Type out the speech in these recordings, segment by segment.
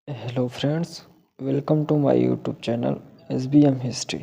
Hello friends, welcome to my YouTube channel SBM history.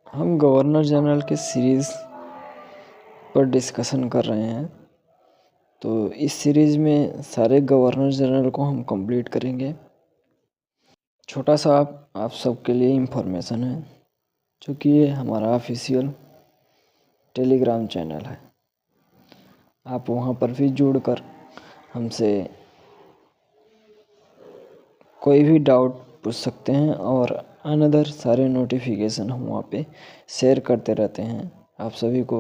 हम governor general के series पर discussion कर रहे हैं। तो इस सीरीज़ में सारे गवर्नर जनरल को हम कंप्लीट करेंगे। छोटा सा आप सबके लिए इंफॉर्मेशन है, क्योंकि ये हमारा ऑफिशियल टेलीग्राम चैनल है। आप वहाँ पर भी जुड़कर हमसे कोई भी डाउट पूछ सकते हैं और अनदर सारे नोटिफिकेशन हम वहाँ पे शेयर करते रहते हैं। आप सभी को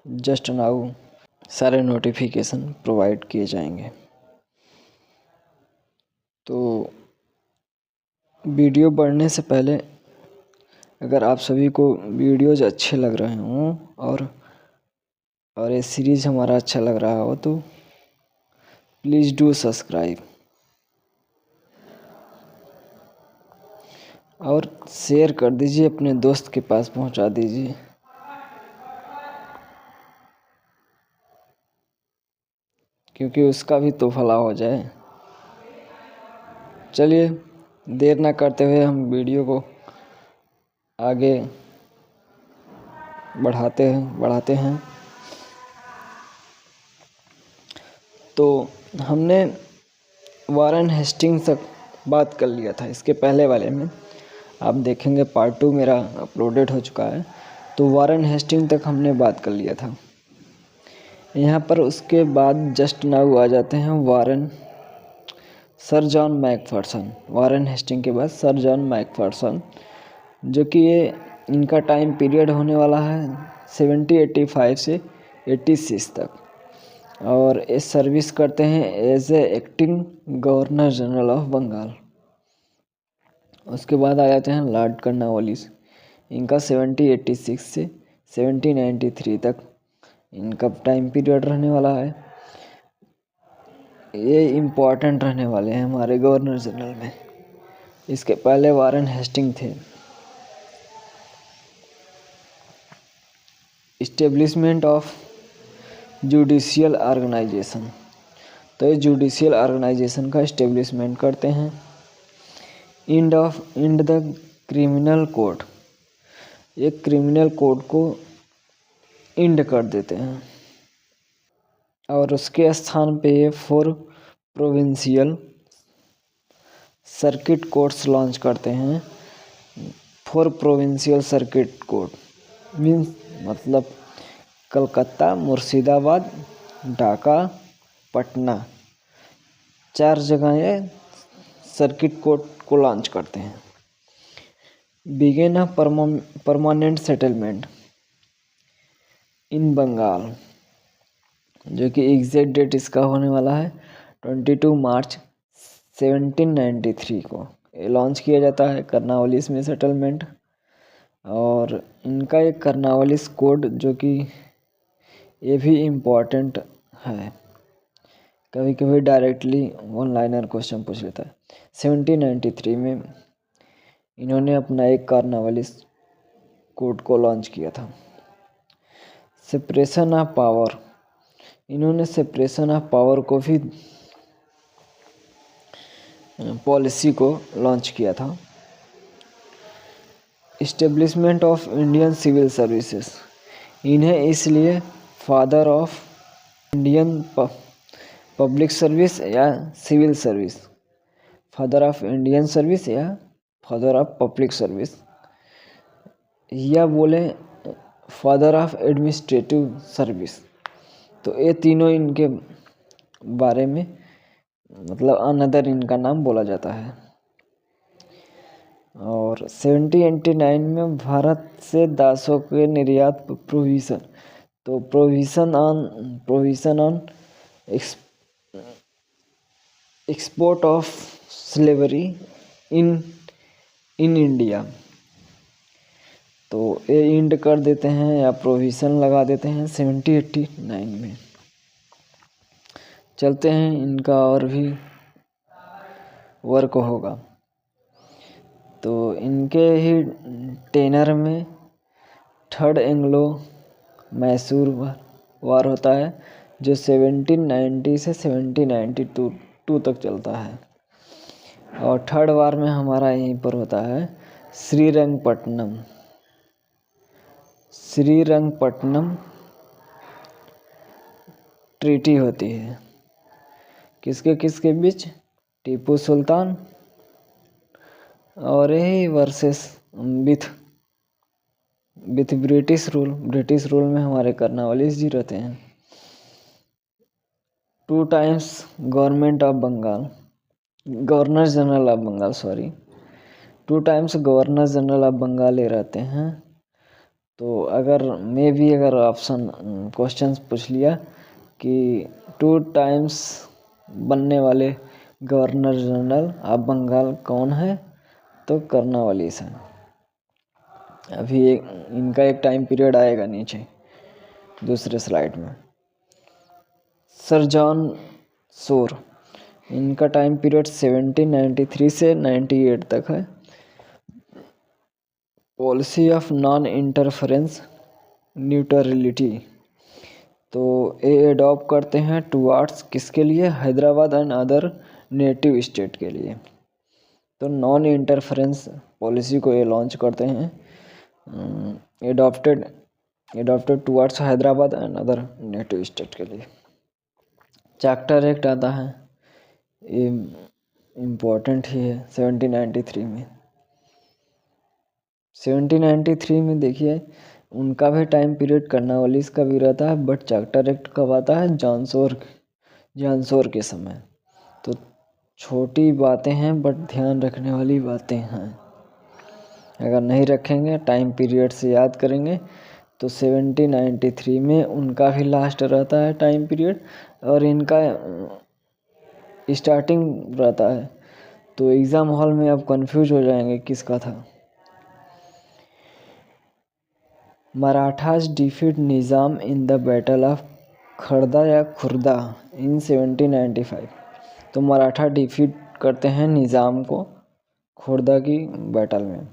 जस्ट नाउ सारे नोटिफिकेशन प्रोवाइड किए जाएंगे। तो वीडियो बढ़ने से पहले अगर आप सभी को वीडियोज अच्छे लग रहे हों और ये सीरीज़ हमारा अच्छा लग रहा हो तो प्लीज़ डू सब्सक्राइब और शेयर कर दीजिए, अपने दोस्त के पास पहुंचा दीजिए। क्योंकि उसका भी तो भला हो जाए। चलिए देर ना करते हुए हम वीडियो को आगे बढ़ाते हैं। तो हमने वारेन हेस्टिंग्स तक बात कर लिया था। इसके पहले वाले में आप देखेंगे पार्ट 2 मेरा अपलोडेड हो चुका है। तो वारेन हेस्टिंग तक हमने बात कर लिया था। यहाँ पर उसके बाद जस्ट नाउ आ जाते हैं sir John Macpherson. Warren Hasting के बाद सर जॉन मैकफर्सन, जो कि ये इनका टाइम पीरियड होने वाला है 1785 से 86 तक। और ये सर्विस करते हैं as a acting governor general of Bengal. उसके बाद आ जाते हैं लॉर्ड कर्नवालिस। इनका 1786 से 1793 तक इनका टाइम पीरियड रहने वाला है। ये इम्पोर्टेंट रहने वाले हैं हमारे गवर्नर जनरल में। इसके पहले वारेन हेस्टिंग थे। इस्टेब्लिशमेंट ऑफ जुडिशियल ऑर्गेनाइजेशन, तो ये जुडिशियल ऑर्गेनाइजेशन का इस्टेब्लिशमेंट करते हैं। इंड द क्रिमिनल कोड, एक क्रिमिनल कोड को इंड कर देते हैं। और उसके स्थान पे ये 4 प्रोविंशियल सर्किट कोर्ट्स लॉन्च करते हैं। 4 प्रोविंशियल सर्किट कोर्ट मीन्स मतलब कलकत्ता, मुर्शिदाबाद, ढाका, पटना, 4 जगह ये सर्किट कोर्ट को लॉन्च करते हैं। Begin a permanent settlement in Bengal, जो कि एग्जैक्ट डेट इसका होने वाला है 22 मार्च 1793 को ये लॉन्च किया जाता है कर्नावालिस में सेटलमेंट। और इनका एक कर्नावालिस कोड, जो कि ये भी इम्पोर्टेंट है, कभी कभी डायरेक्टली वन लाइनर क्वेश्चन पूछ लेता है। 1793 में इन्होंने अपना एक कर्नावालिस कोड को लॉन्च किया था। सेपरेशन ऑफ पावर, इन्होंने सेपरेशन ऑफ पावर को भी पॉलिसी को लॉन्च किया था। Establishment of Indian civil services, इन्हें इसलिए father of Indian public service या civil service, father of Indian service या फादर ऑफ पब्लिक सर्विस, या बोले फादर ऑफ एडमिनिस्ट्रेटिव सर्विस। तो ये तीनों इनके बारे में मतलब अनदर इनका नाम बोला जाता है। और 1789 में भारत से दासों के निर्यात प्रोविज़न, तो provision on export of slavery in India, तो ये इंड कर देते हैं या प्रोविज़न लगा देते हैं 1789 में। चलते हैं, इनका और भी वर्क होगा। तो इनके ही टेनर में 3rd एंग्लो मैसूर वार होता है, जो 1790 से 1792 तक चलता है। और थर्ड वार में हमारा यहीं पर होता है श्रीरंगपट्टनम। श्रीरंगपट्टनम ट्रीटी होती है किसके किसके बीच? टीपू सुल्तान और यही versus with British rule. British rule में हमारे कर्नवालिस जी रहते हैं। 2 times government of Bengal, governor general of Bengal, sorry 2 times governor general of Bengal ये रहते हैं। तो अगर अगर ऑप्शन क्वेश्चंस पूछ लिया कि 2 टाइम्स बनने वाले गवर्नर जनरल ऑफ बंगाल कौन है, तो कर्नवालिस है। अभी इनका एक टाइम पीरियड आएगा नीचे दूसरे स्लाइड में। सर जॉन शोर, इनका टाइम पीरियड 1793 से 98 तक है। Policy of non interference neutrality, तो ये एडॉप्ट करते हैं टुवार्ड्स किसके लिए? Hyderabad and other native state के लिए। तो नॉन इंटरफेरेंस पॉलिसी को ये लॉन्च करते हैं, adopted towards Hyderabad and other native state के लिए। चार्टर एक्ट आता है, ये इम्पोर्टेंट ही है 1793 में। 1793 में देखिए उनका भी टाइम पीरियड कर्नवालिस का भी रहता है, बट चार्टर एक्ट कब आता है? जॉनशोर के समय। तो छोटी बातें हैं बट ध्यान रखने वाली बातें हैं। अगर नहीं रखेंगे, टाइम पीरियड से याद करेंगे, तो 1793 में उनका भी लास्ट रहता है टाइम पीरियड और इनका स्टार्टिंग रहता है। तो एग्ज़ाम हॉल में आप कंफ्यूज हो जाएंगे किसका था। Marathas defeat Nizam in the battle of Kharda या खुर्दा इन 1795। तो मराठा डिफीट करते हैं निज़ाम को खुर्दा की बैटल में।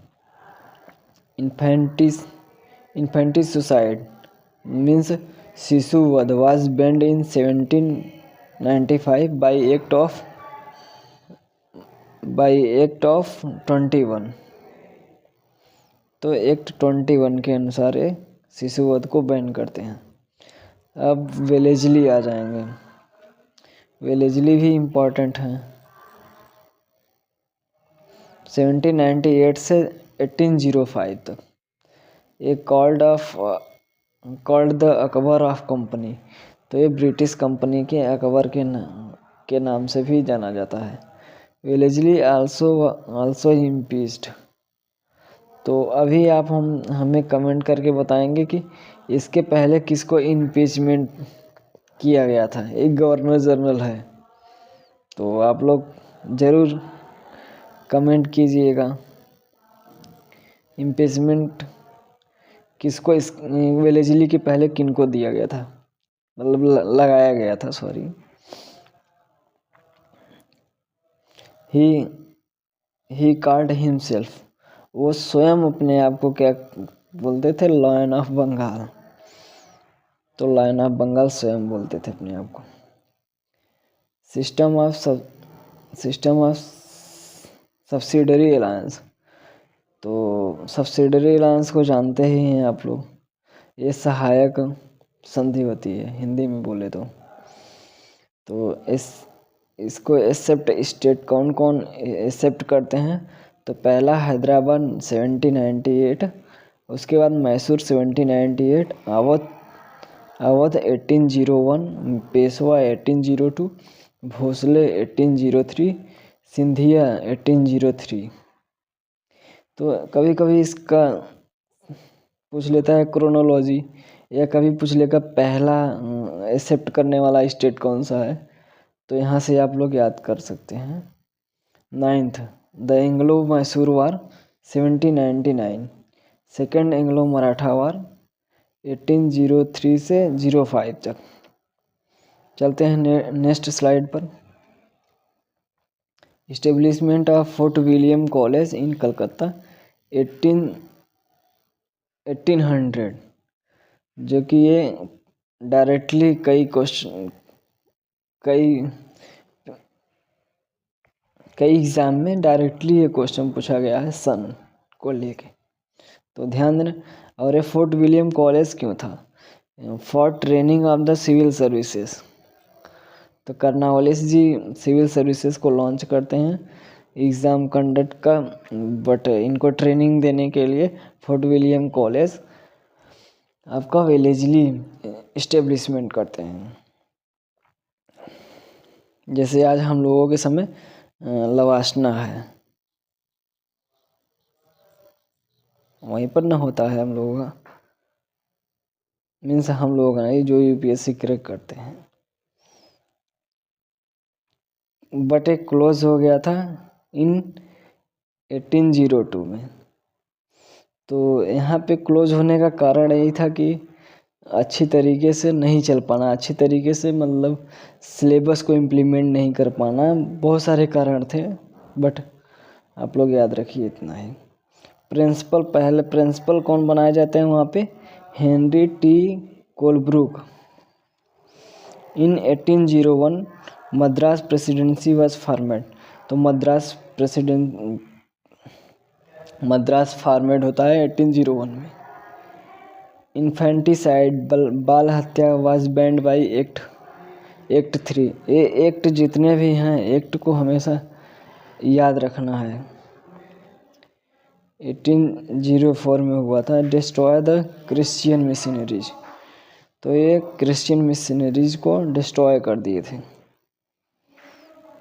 इन्फेंटिसाइड मीन्स शिशु वध was band in 1795 by act of 21। तो एक्ट 21 के अनुसार ये शिशुवध को बैन करते हैं। अब वेलेजली आ जाएंगे, वेलेजली भी इम्पोर्टेंट हैं। 1798 से 1805 तक ये called the Akbar of company. तो ये ब्रिटिश कंपनी के अकबर के नाम से भी जाना जाता है। Wellesley also impeached. तो अभी आप हमें कमेंट करके बताएंगे कि इसके पहले किसको इम्पीचमेंट किया गया था। एक गवर्नर जनरल है, तो आप लोग ज़रूर कमेंट कीजिएगा इम्पीचमेंट किसको, इस वेलेजली के पहले किनको दिया गया था, मतलब लगाया गया था, सॉरी। ही कॉल्ड हिमसेल्फ, वो स्वयं अपने आप को क्या बोलते थे? Lion of Bengal. तो लायन ऑफ बंगाल स्वयं बोलते थे अपने आप को। सिस्टम ऑफ सब्सिडरी अलायंस, तो सब्सिडरी अलायंस को जानते ही हैं आप लोग। ये सहायक संधि होती है हिंदी में बोले तो इसको एक्सेप्ट स्टेट कौन कौन एक्सेप्ट करते हैं? तो पहला हैदराबाद 1798, उसके बाद मैसूर 1798, अवध 1801, पेशवा 1802, भोसले 1803, सिंधिया 1803। तो कभी कभी इसका पूछ लेता है क्रोनोलॉजी, या कभी पूछ लेगा पहला एक्सेप्ट करने वाला स्टेट कौन सा है। तो यहाँ से आप लोग याद कर सकते हैं। 9th, the Anglo Mysore war 1799, second Anglo Maratha war 1803 से 05 तक। चलते हैं नेक्स्ट स्लाइड पर। Establishment of Fort William college in Calcutta 1800, जो कि ये डायरेक्टली कई कई एग्जाम में डायरेक्टली ये क्वेश्चन पूछा गया है सन को लेके, तो ध्यान देना। और ये फोर्ट विलियम कॉलेज क्यों था? For training of the civil services. तो कर्नवालिस जी सिविल सर्विसेज को लॉन्च करते हैं एग्ज़ाम कंडक्ट का, बट इनको ट्रेनिंग देने के लिए फोर्ट विलियम कॉलेज आपका वेलेजली इस्टेब्लिशमेंट करते हैं। जैसे आज हम लोगों के समय लवासना है, वहीं पर ना होता है हम लोगों का, मीन्स हम लोग हैं जो यूपीएससी क्रैक करते हैं। बट एक क्लोज हो गया था इन 1802 में। तो यहाँ पे क्लोज होने का कारण यही था कि अच्छी तरीके से नहीं चल पाना, अच्छी तरीके से मतलब सिलेबस को इम्प्लीमेंट नहीं कर पाना, बहुत सारे कारण थे। बट आप लोग याद रखिए इतना ही। प्रिंसिपल, पहले प्रिंसिपल कौन बनाए जाते हैं वहाँ पे? Henry T Colebrook. In 1801 Madras presidency was formed. तो मद्रास फॉर्मेड होता है 1801 में। इन्फेंटिसाइड, बाल हत्या वाज बैंड बाई एक्ट 3। ये एक्ट जितने भी हैं, एक्ट को हमेशा याद रखना है। 1804 में हुआ था डिस्ट्रॉय द क्रिश्चियन मिशनरीज। तो ये क्रिश्चियन मिशनरीज को डिस्ट्रॉय कर दिए थे।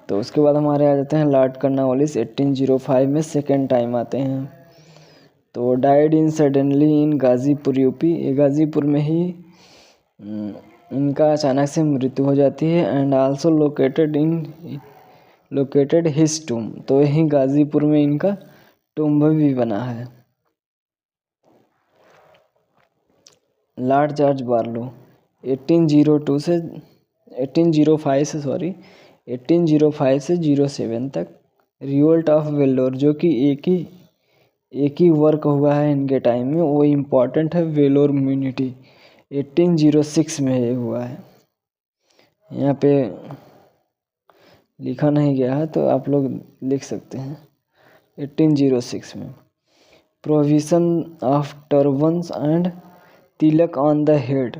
तो उसके बाद हमारे आ जाते हैं लॉर्ड कर्नवालिस। 1805 में सेकेंड टाइम आते हैं। तो died in suddenly in Ghazipur UP. ये गाज़ीपुर में ही इनका अचानक से मृत्यु हो जाती है। And also located his tomb. तो यही गाज़ीपुर में इनका टूम्ब भी बना है। लॉर्ड जॉर्ज बार्लो 1805 से 07 तक। रिवोल्ट ऑफ वेल्लोर, जो कि एक ही वर्क हुआ है इनके टाइम में, वो इम्पॉर्टेंट है, वेलोर म्यूनिटी। 1806 में ये हुआ है। यहाँ पे लिखा नहीं गया है तो आप लोग लिख सकते हैं 1806 में। Provision of turbans and Tilak on the head.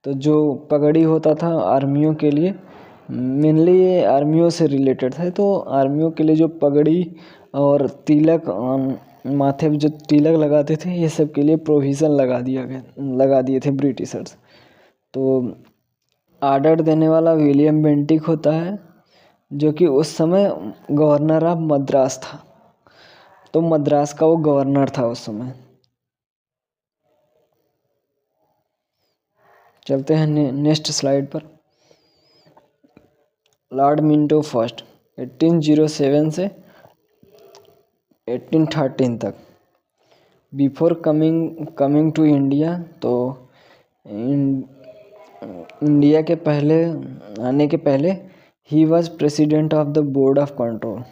तो जो पगड़ी होता था आर्मियों के लिए, मेनली ये आर्मियों से रिलेटेड था। तो आर्मियों के लिए जो पगड़ी और तिलक माथे पे जो तिलक लगाते थे, ये सब के लिए प्रोविज़न लगा दिए थे ब्रिटिशर्स। तो आर्डर देने वाला विलियम बेंटिक होता है, जो कि उस समय गवर्नर ऑफ मद्रास था। तो मद्रास का वो गवर्नर था उस समय। चलते हैं नेक्स्ट स्लाइड पर। लॉर्ड मिंटो फर्स्ट 1807 से 1813 तक। बिफोर कमिंग टू इंडिया, तो इंडिया के पहले आने के पहले he was president of the board of control.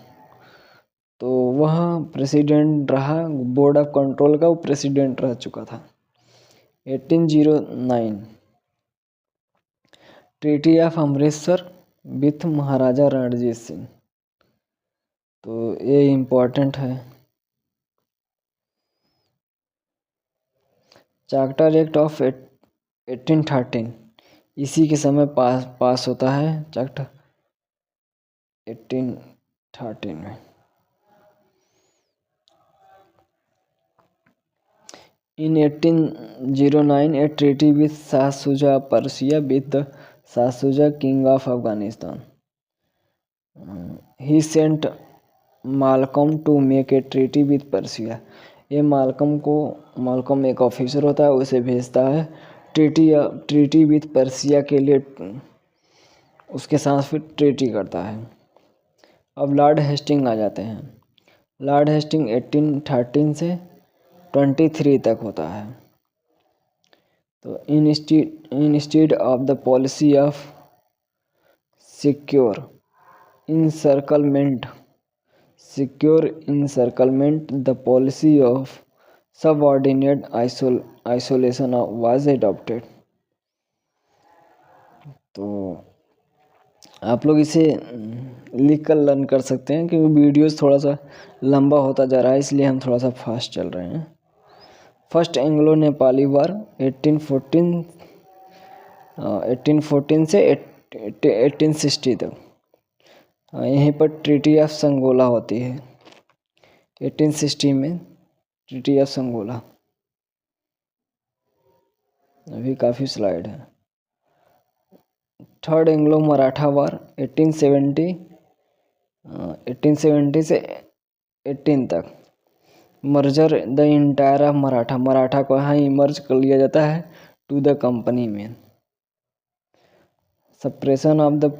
तो वह प्रेसिडेंट रहा, बोर्ड ऑफ कंट्रोल का वो प्रेसिडेंट रह चुका था। 1809 ट्रीटी ऑफ अमृतसर विथ महाराजा रणजीत सिंह। तो ये इम्पोर्टेंट है। चार्टर एक्ट ऑफ 1813 इसी के समय पास होता है चार्टर 1813 में। In 1809 a treaty with Shah Shuja Persia with the Shah Shuja king of Afghanistan. He sent Malcolm to make a treaty with Persia. ये मालकम एक ऑफिसर होता है, उसे भेजता है ट्रीटी विथ पर्सिया के लिए, उसके साथ फिर ट्रीटी करता है। अब लॉर्ड हेस्टिंग आ जाते हैं। लॉर्ड हेस्टिंग 1813 से 23 तक होता है। तो instead of the policy of secure encirclement the policy of subordinate isolation was adopted. तो आप लोग इसे लिख कर लर्न कर सकते हैं, क्योंकि वीडियोस थोड़ा सा लंबा होता जा रहा है, इसलिए हम थोड़ा सा फास्ट चल रहे हैं। फर्स्ट एंग्लो नेपाली वार 1814 से 1860 तक। यहीं पर ट्रीटी ऑफ संगोला होती है 1860 में, ट्रीटी ऑफ संगोला। अभी काफ़ी स्लाइड है। थर्ड एंग्लो मराठा वार 1870 से 18 तक। Merger the entire of Maratha, Maratha को यहाँ इमर्ज कर लिया जाता है टू द कंपनी में। सप्रेशन ऑफ द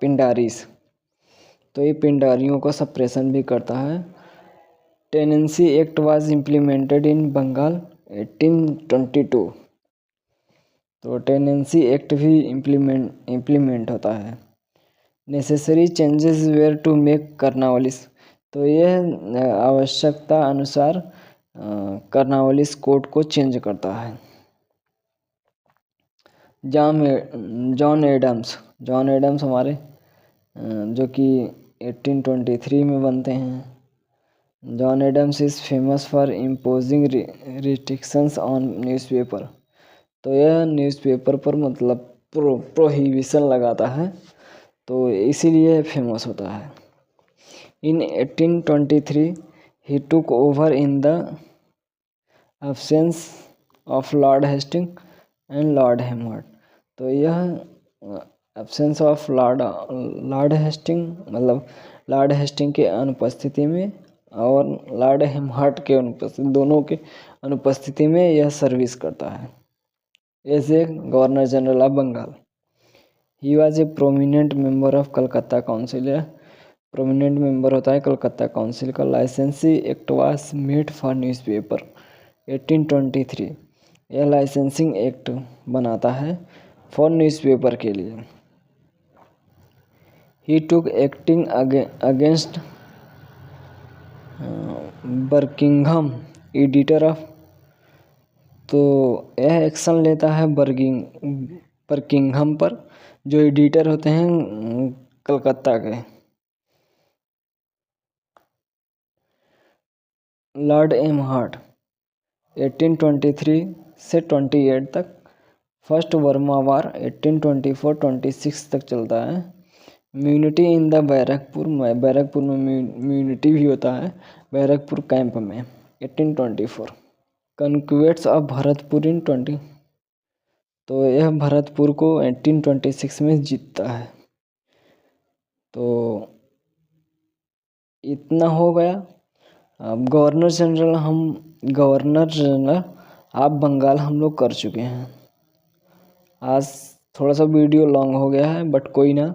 पिंडारीज, तो ये पिंडारियों का सप्रेशन भी करता है। Tenancy act was implemented in Bengal 1822, तो टेनेंसी एक्ट भी इम्प्लीमेंट होता है। Necessary changes were to make Cornwallis, तो यह आवश्यकता अनुसार कर्नावलिस कोड को चेंज करता है। जॉन एडम्स हमारे जो कि 1823 में बनते हैं। John Adams is famous for imposing restrictions on newspaper, तो यह न्यूज़पेपर पर मतलब प्रोहिबिशन लगाता है, तो इसीलिए फेमस होता है। इन 1823 ही took over in the absence of Lord Hastings and Lord Amherst, तो यह एब्सेंस ऑफ लॉर्ड हेस्टिंग मतलब लॉर्ड हेस्टिंग के अनुपस्थिति में और लॉर्ड हेमहर्ट के अनुपस्थिति, दोनों के अनुपस्थिति में यह सर्विस करता है as a governor general of Bengal. He was a prominent member of Calcutta council, या प्रोमिनेंट मेंबर होता है कलकत्ता काउंसिल का। Licensee act was made for newspaper 1823, यह लाइसेंसिंग एक्ट बनाता है फॉर न्यूज़पेपर के लिए। ही टुक acting against Buckingham editor of, तो यह एक्शन लेता है बर्किंघम पर, जो एडिटर होते हैं कलकत्ता के। लॉर्ड हेमहर्ट 1823 से 28 तक। फर्स्ट बर्मा वार 1824-26 तक चलता है। म्यूनिटी इन द बैरकपुर में म्यूनिटी भी होता है बैरकपुर कैंप में 1824। कन्क्वेट्स ऑफ भरतपुर इन 20, तो यह भरतपुर को 1826 में जीतता है। तो इतना हो गया। अब गवर्नर जनरल ऑफ बंगाल हम लोग कर चुके हैं। आज थोड़ा सा वीडियो लॉन्ग हो गया है, बट कोई ना,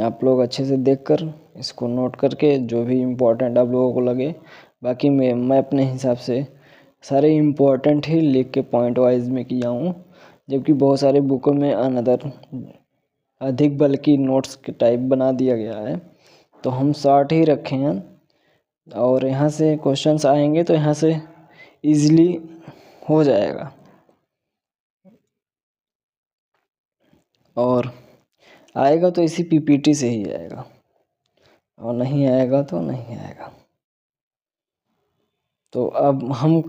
आप लोग अच्छे से देखकर इसको नोट करके जो भी इम्पोर्टेंट आप लोगों को लगे, बाकी मैं अपने हिसाब से सारे इम्पोर्टेंट ही लिख के पॉइंट वाइज में किया हूँ, जबकि बहुत सारे बुकों में अनदर अधिक बल्कि नोट्स के टाइप बना दिया गया है, तो हम शॉर्ट ही रखे हैं। और यहाँ से क्वेश्चंस आएंगे तो यहाँ से इजीली हो जाएगा, और आएगा तो इसी पीपीटी से ही आएगा, और नहीं आएगा तो नहीं आएगा। तो अब हम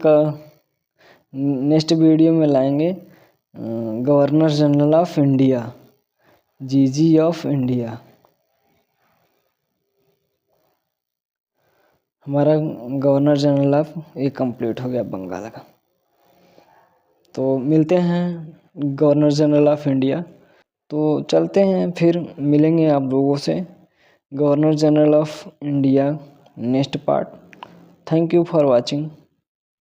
नेक्स्ट वीडियो में लाएंगे गवर्नर जनरल ऑफ इंडिया, जीजी ऑफ इंडिया। हमारा गवर्नर जनरल ऑफ ये कंप्लीट हो गया बंगाल का। तो मिलते हैं गवर्नर जनरल ऑफ इंडिया। तो चलते हैं, फिर मिलेंगे आप लोगों से governor general of India next part. Thank you for watching.